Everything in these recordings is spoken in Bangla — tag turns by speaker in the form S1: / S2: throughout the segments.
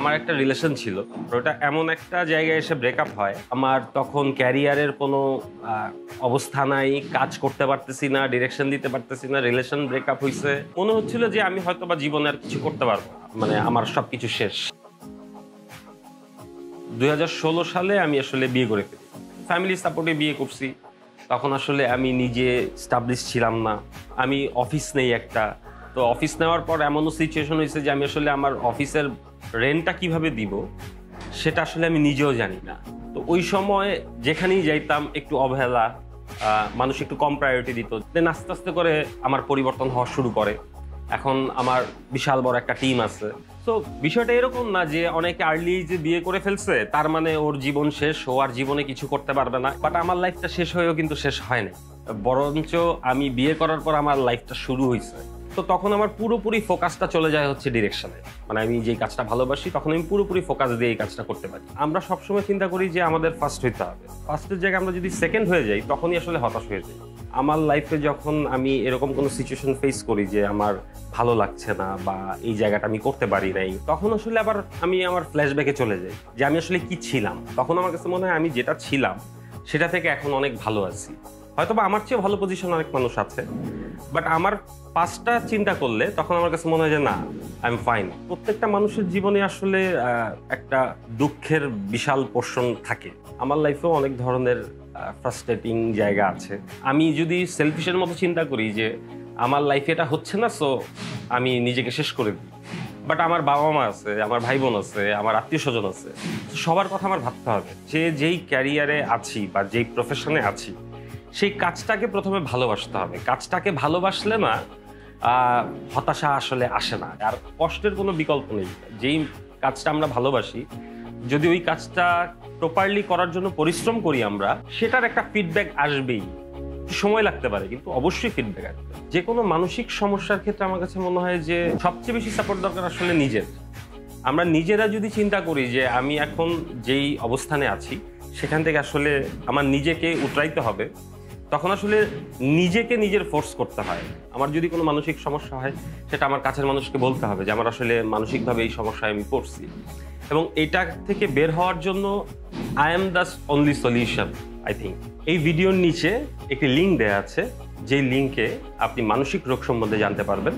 S1: আমার একটা রিলেশন ছিল, ওটা এমন একটা জায়গায় এসে ব্রেকআপ হয়। আমার তখন ক্যারিয়ারের কোনো অবস্থা নাই, কাজ করতে পারতেছি না, ডিরেকশন দিতে পারতেছি না, রিলেশন ব্রেকআপ হয়েছে। মনে হচ্ছিল যে আমি হয়তো বা জীবনে আর কিছু করতে পারবো না, মানে আমার সবকিছু শেষ। 2016 সালে আমি আসলে বিয়ে করে ফেলি। ফ্যামিলি সাপোর্টে বিয়ে করছি। তখন আসলে আমি নিজে স্টাবলিশ ছিলাম না, আমি অফিস নেই একটা। তো অফিস নেওয়ার পর এমনও সিচুয়েশন হয়েছে যে আমি আসলে আমার অফিসের রেন্টটা কিভাবে দিব সেটা আসলে আমি নিজেও জানি না। তো ওই সময় যেখানেই যাইতাম একটু অবহেলা, মানুষ একটু কম প্রায়োরিটি দিত। দেন আস্তে আস্তে করে আমার পরিবর্তন হওয়া শুরু করে। এখন আমার বিশাল বড় একটা টিম আছে। তো বিষয়টা এরকম না যে অনেকে আর্লি যে বিয়ে করে ফেলছে তার মানে ওর জীবন শেষ, ও আর জীবনে কিছু করতে পারবে না। বাট আমার লাইফটা শেষ হয়েও কিন্তু শেষ হয় না, বরঞ্চ আমি বিয়ে করার পর আমার লাইফটা শুরু হয়েছে। তো তখন আমার পুরোপুরি ফোকাসটা চলে যায় হচ্ছে ডিরেকশনে। মানে আমি যে কাজটা ভালোবাসি তখন আমি পুরোপুরি ফোকাস দিয়ে এই কাজটা করতে পারি। আমরা সবসময় চিন্তা করি যে আমাদের ফার্স্ট হইতে হবে, ফার্স্টের জায়গায় আমরা যদি সেকেন্ড হয়ে যাই তখনই আসলে হতাশ হয়ে যাই। আমার লাইফে যখন আমি এরকম কোনো সিচুয়েশন ফেস করি যে আমার ভালো লাগছে না বা এই জায়গাটা আমি করতে পারি নাই, তখন আসলে আবার আমি আমার ফ্ল্যাশব্যাকে চলে যাই যে আমি আসলে কি ছিলাম। তখন আমার কাছে মনে হয় আমি যেটা ছিলাম সেটা থেকে এখন অনেক ভালো আছি। হয়তো বা আমার চেয়ে ভালো পজিশন অনেক মানুষ আছে, বাট আমার পাস্টটা চিন্তা করলে তখন আমার কাছে মনে হয় যে না, আই এম ফাইন। প্রত্যেকটা মানুষের জীবনে আসলে একটা দুঃখের বিশাল পোর্শন থাকে। আমার লাইফেও অনেক ধরনের ফ্রাস্ট্রেটিং জায়গা আছে। আমি যদি সেলফিশের মতো চিন্তা করি যে আমার লাইফে এটা হচ্ছে না, সো আমি নিজেকে শেষ করে দিই। বাট আমার বাবা মা আছে, আমার ভাই বোন আছে, আমার আত্মীয় স্বজন আছে, সবার কথা আমার ভাবতে হবে যে যেই ক্যারিয়ারে আছি বা যেই প্রফেশনে আছি সেই কাজটাকে প্রথমে ভালোবাসতে হবে। কাজটাকে ভালোবাসলে না হতাশা আসলে আসে না, আর কষ্টের কোনো বিকল্প নেই। যেই কাজটা আমরা ভালোবাসি, যদি ওই কাজটা প্রপারলি করার জন্য পরিশ্রম করি আমরা, সেটার একটা ফিডব্যাক আসবেই। সময় লাগতে পারে কিন্তু অবশ্যই ফিডব্যাক আসবে। যে কোনো মানসিক সমস্যার ক্ষেত্রে আমার কাছে মনে হয় যে সবচেয়ে বেশি সাপোর্ট দরকার আসলে নিজের। আমরা নিজেরা যদি চিন্তা করি যে আমি এখন যেই অবস্থানে আছি সেখান থেকে আসলে আমার নিজেকে উতরাইতে হবে, তখন আসলে নিজেকে নিজের ফোর্স করতে হয়। আমার যদি কোনো মানসিক সমস্যা হয় সেটা আমার কাছের মানুষকে বলতে হবে যে আমার আসলে মানসিকভাবে এই সমস্যায় আমি পড়ছি, এবং এটা থেকে বের হওয়ার জন্য I am the only solution. I think এই ভিডিওর নিচে একটি লিঙ্ক দেওয়া আছে, যেই লিঙ্কে আপনি মানসিক রোগ সম্বন্ধে জানতে পারবেন,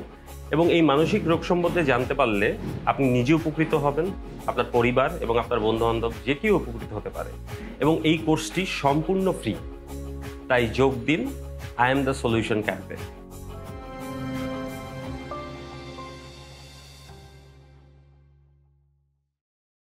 S1: এবং এই মানসিক রোগ সম্বন্ধে জানতে পারলে আপনি নিজে উপকৃত হবেন, আপনার পরিবার এবং আপনার বন্ধুবান্ধব যে কেউ উপকৃত হতে পারে। এবং এই কোর্সটি সম্পূর্ণ ফ্রি, তাই যোগ দিন আই এম দ্য সলিউশন ক্যাম্পে।